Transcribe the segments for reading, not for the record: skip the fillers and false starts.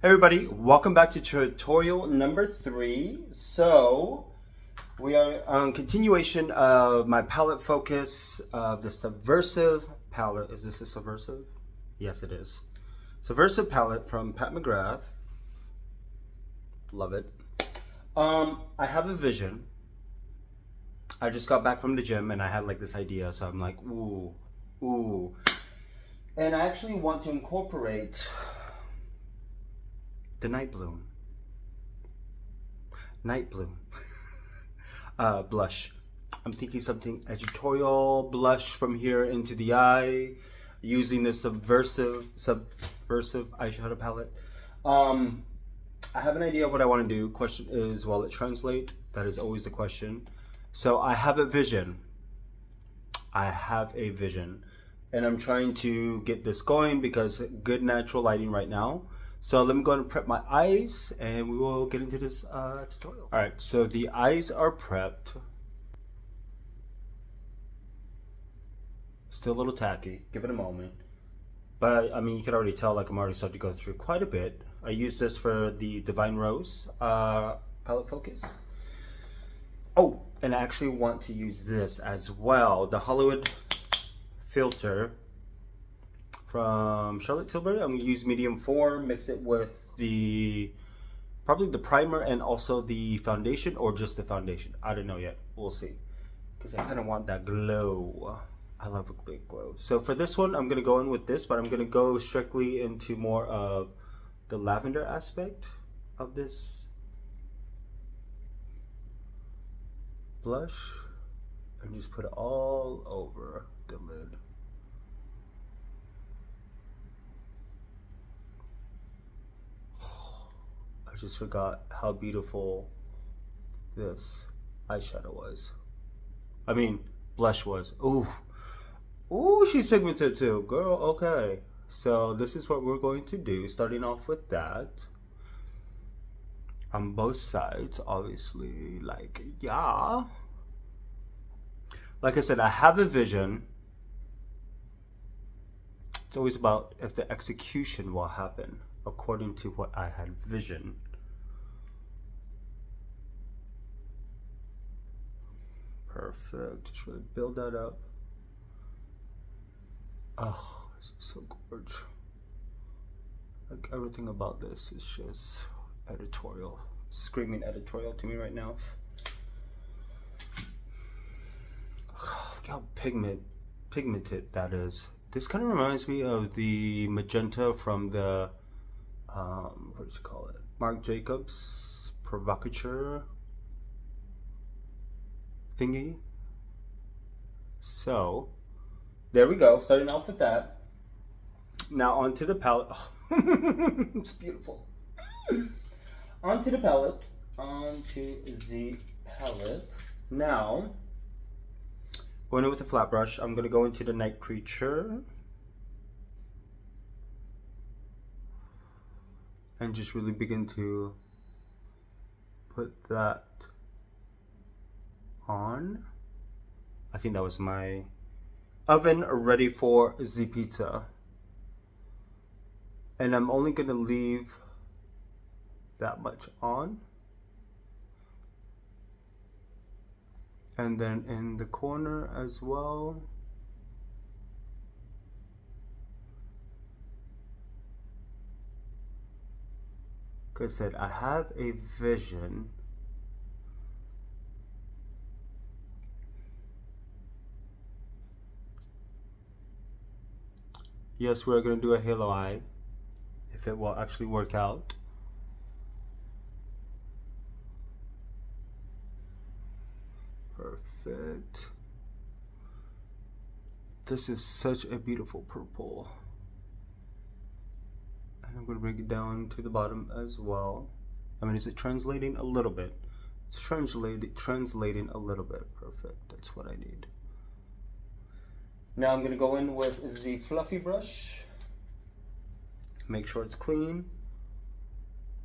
Hey everybody, welcome back to tutorial number 3. So we are on continuation of my palette focus of the Subversive Palette. Is this a Subversive? Yes, it is. Subversive Palette from Pat McGrath. Love it. I have a vision. I just got back from the gym and I had like this idea, so I'm like, ooh. And I actually want to incorporate the Night Bloom blush. I'm thinking something editorial blush from here into the eye, using the subversive eyeshadow palette. I have an idea of what I want to do. Question is, will it translate? That is always the question. So I have a vision. And I'm trying to get this going because good natural lighting right now. So let me go and prep my eyes and we will get into this tutorial. All right, so the eyes are prepped. Still a little tacky, give it a moment. But I mean, you can already tell like I'm already starting to go through quite a bit. I use this for the Divine Rose palette focus. Oh, and I actually want to use this as well. The Hollywood filter from Charlotte Tilbury. I'm going to use medium 4, mix it with probably the primer and also the foundation, or just the foundation. I don't know yet. We'll see. Because I kind of want that glow. I love a big glow. So for this one, I'm going to go in with this, but I'm going to go strictly into more of the lavender aspect of this blush. And just put it all over the lid. I just forgot how beautiful this eyeshadow was. I mean, blush was. Ooh, she's pigmented too, girl. Okay, so this is what we're going to do, starting off with that on both sides, obviously. Like, yeah, like I said, I have a vision. It's always about if the execution will happen according to what I had visioned. Perfect. Just really build that up. Oh, this is so gorgeous. Like everything about this is just editorial. Screaming editorial to me right now. Look how pigmented that is. This kind of reminds me of the magenta from the what do you call it? Marc Jacobs Provocateur thingy. So there we go, starting off with that. Now onto the palette. Oh, it's beautiful. Onto the palette. Now, going in with a flat brush, I'm going to go into the Night Creature and just really begin to put that on. I think that was my oven ready for the pizza. And I'm only gonna leave that much on. And then in the corner as well. Like I said, I have a vision. Yes, we're going to do a halo eye, if it will actually work out. Perfect. This is such a beautiful purple. And I'm going to bring it down to the bottom as well. I mean, is it translating a little bit? It's translating a little bit. Perfect. That's what I need. Now I'm going to go in with the fluffy brush. Make sure it's clean.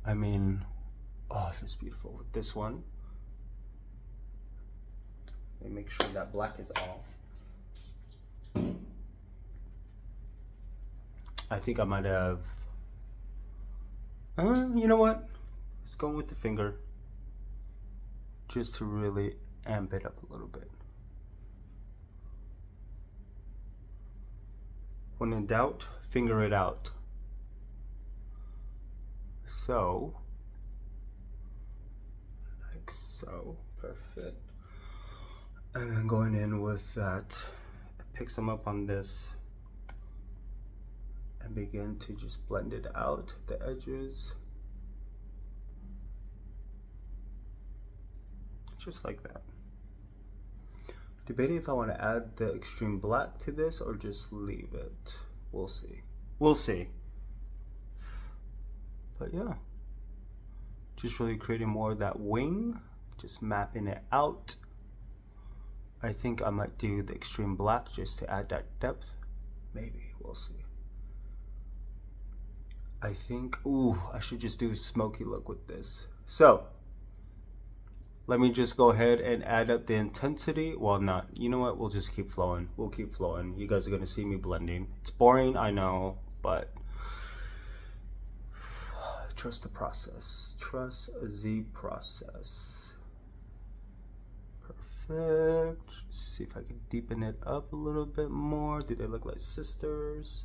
I mean, oh, this is beautiful with this one. Let me make sure that black is off. I think I might have You know what? Let's go with the finger. Just to really amp it up a little bit. When in doubt, finger it out. So, like so, perfect. And then going in with that, pick some up on this and begin to just blend it out, the edges. Just like that. Debating if I want to add the Xtreme Black to this or just leave it. We'll see. We'll see. But yeah, just really creating more of that wing, just mapping it out. I think I might do the Xtreme Black just to add that depth. Maybe, we'll see. I think, ooh, I should just do a smoky look with this. So, let me just go ahead and add up the intensity. Well, not, you know what, we'll just keep flowing. We'll keep flowing. You guys are gonna see me blending. It's boring, I know, but trust the process. Trust the process. Perfect. Let's see if I can deepen it up a little bit more. Do they look like sisters?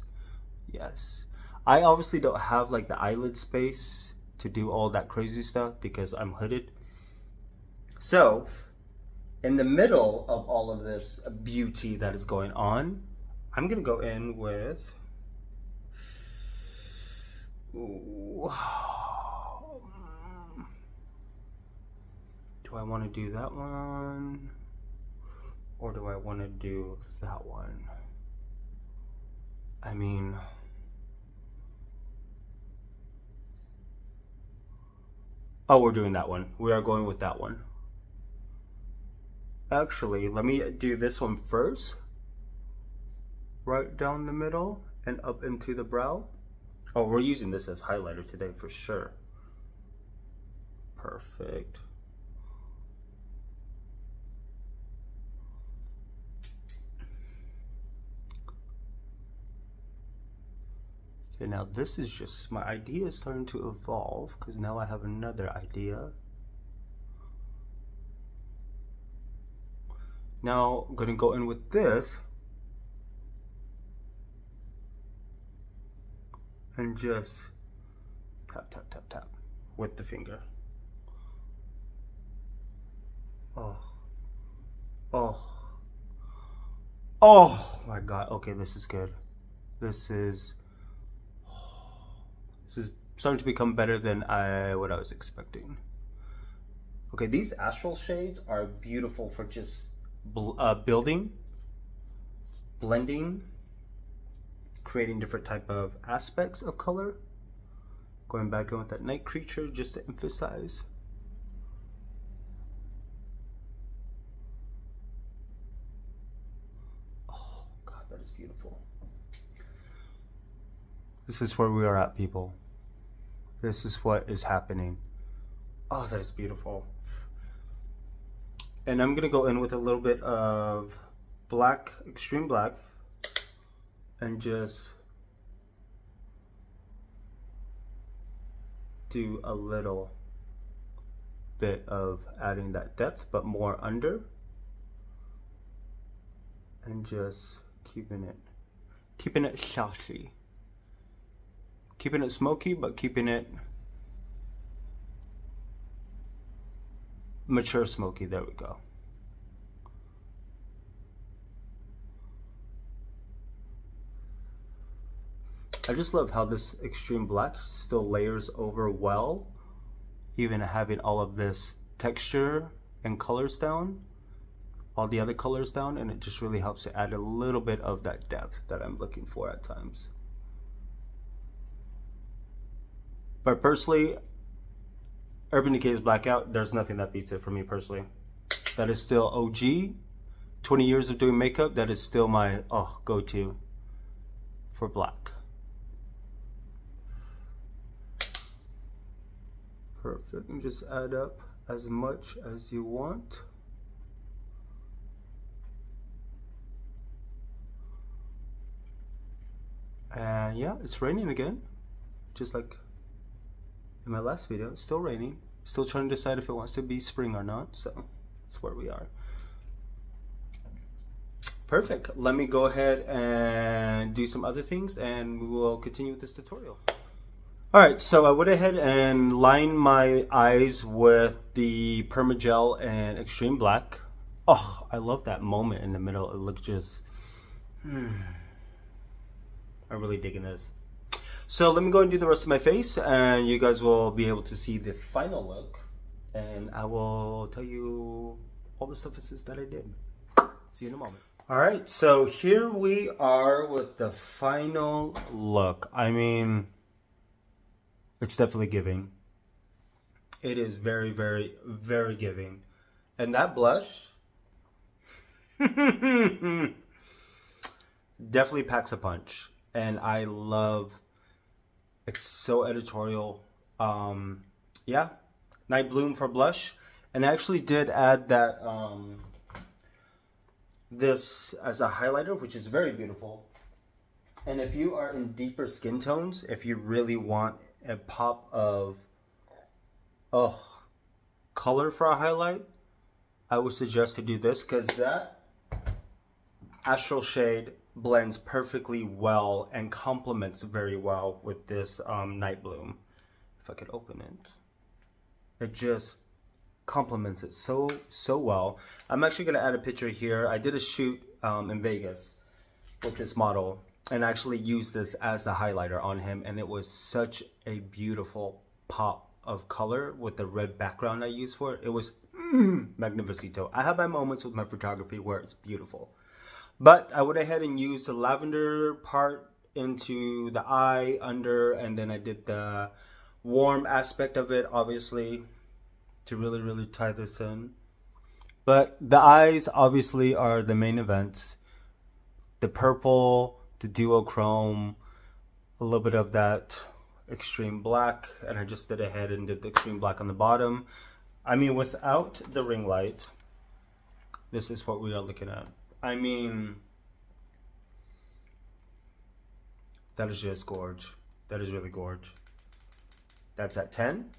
Yes. I obviously don't have like the eyelid space to do all that crazy stuff because I'm hooded. So, in the middle of all of this beauty that is going on, I'm gonna go in with, ooh, do I want to do that one or do I want to do that one? I mean, oh, we're doing that one. We are going with that one. Actually, let me do this one first. Right down the middle and up into the brow. Oh, we're using this as highlighter today for sure. Perfect. Okay, now this is just, my idea is starting to evolve because now I have another idea. Now I'm gonna go in with this and just tap, tap, tap, tap with the finger. Oh, oh, oh my God. Okay, this is good. This is starting to become better than what I was expecting. Okay, these astral shades are beautiful for just building, blending, creating different type of aspects of color. Going back in with that night creature just to emphasize. Oh God, that is beautiful. This is where we are at, people. This is what is happening. Oh, that is beautiful. And I'm gonna go in with a little bit of black, Xtreme Black, and just do a little bit of adding that depth, but more under, and just keeping it saucy, keeping it smoky, but keeping it mature smoky. There we go. I just love how this Xtreme Black still layers over well, even having all of this texture and colors down, all the other colors down, and it just really helps to add a little bit of that depth that I'm looking for at times. But personally, Urban Decay's Blackout, there's nothing that beats it for me personally. That is still OG. 20 years of doing makeup, that is still my go-to for black. Perfect, and just add up as much as you want. And yeah, it's raining again, just like in my last video. It's still raining. Still trying to decide if it wants to be spring or not. So that's where we are. Perfect. Let me go ahead and do some other things and we will continue with this tutorial. Alright, so I went ahead and lined my eyes with the Permagel and Xtreme Black. Oh, I love that moment in the middle. It looks just... I'm really digging this. So let me go and do the rest of my face and you guys will be able to see the final look. And I will tell you all the surfaces that I did. See you in a moment. Alright, so here we are with the final look. I mean, it's definitely giving. It is very, very, very giving. And that blush definitely packs a punch. And I love, it's so editorial. Yeah, Night Bloom for blush. And I actually did add that this as a highlighter, which is very beautiful. And if you are in deeper skin tones, if you really want a pop of color for a highlight, I would suggest to do this, because that astral shade blends perfectly well and complements very well with this Night Bloom. If I could open it, it just complements it so well. I'm actually going to add a picture here. I did a shoot in Vegas with this model and actually used this as the highlighter on him, and it was such a beautiful pop of color with the red background I used for it. It was magnificito. I have my moments with my photography where it's beautiful, but I went ahead and used the lavender part into the eye under, and then I did the warm aspect of it obviously to really tie this in. But the eyes obviously are the main events. The purple, the duochrome, a little bit of that Xtreme Black, and I just did ahead and did the Xtreme Black on the bottom. I mean, without the ring light, this is what we are looking at. I mean, that is just gorge. That is really gorge. That's at 10.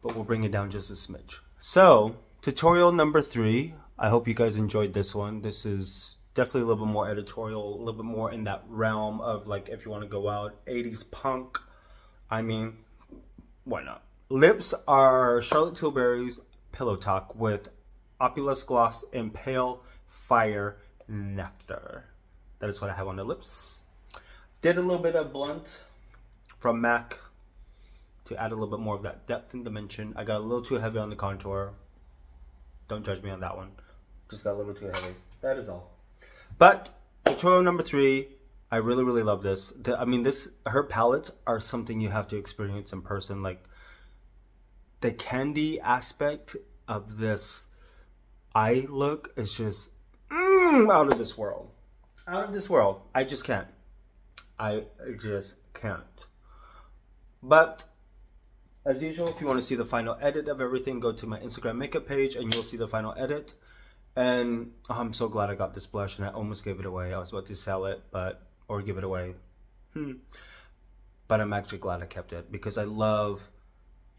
But we'll bring it down just a smidge. So, tutorial number 3. I hope you guys enjoyed this one. This is definitely a little bit more editorial, a little bit more in that realm of, like, if you want to go out 80s punk. I mean, why not? Lips are Charlotte Tilbury's Pillow Talk with Opulous Gloss and Pale Fire Nectar. That is what I have on the lips. Did a little bit of Blunt from MAC to add a little bit more of that depth and dimension. I got a little too heavy on the contour. Don't judge me on that one. Just got a little too heavy. That is all. But tutorial number 3, I really love this. I mean, her palettes are something you have to experience in person. Like, the candy aspect of this eye look is just out of this world. Out of this world. I just can't. I just can't. But as usual, if you want to see the final edit of everything, go to my Instagram makeup page and you'll see the final edit. And I'm so glad I got this blush, and I almost gave it away. I was about to sell it, or give it away. But I'm actually glad I kept it, because I love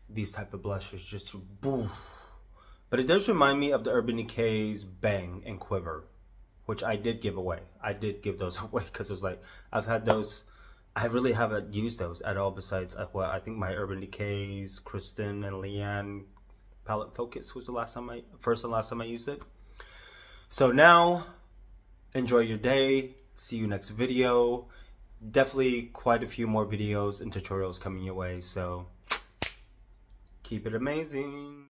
these type of blushes just to boof. But it does remind me of the Urban Decay's Bang and Quiver, which I did give away. I did give those away because it was like, I've had those. I really haven't used those at all, besides what I think my Urban Decay's Kristen and Leanne Palette Focus was the first and last time I used it. So now, enjoy your day. See you next video. Definitely quite a few more videos and tutorials coming your way, so keep it amazing.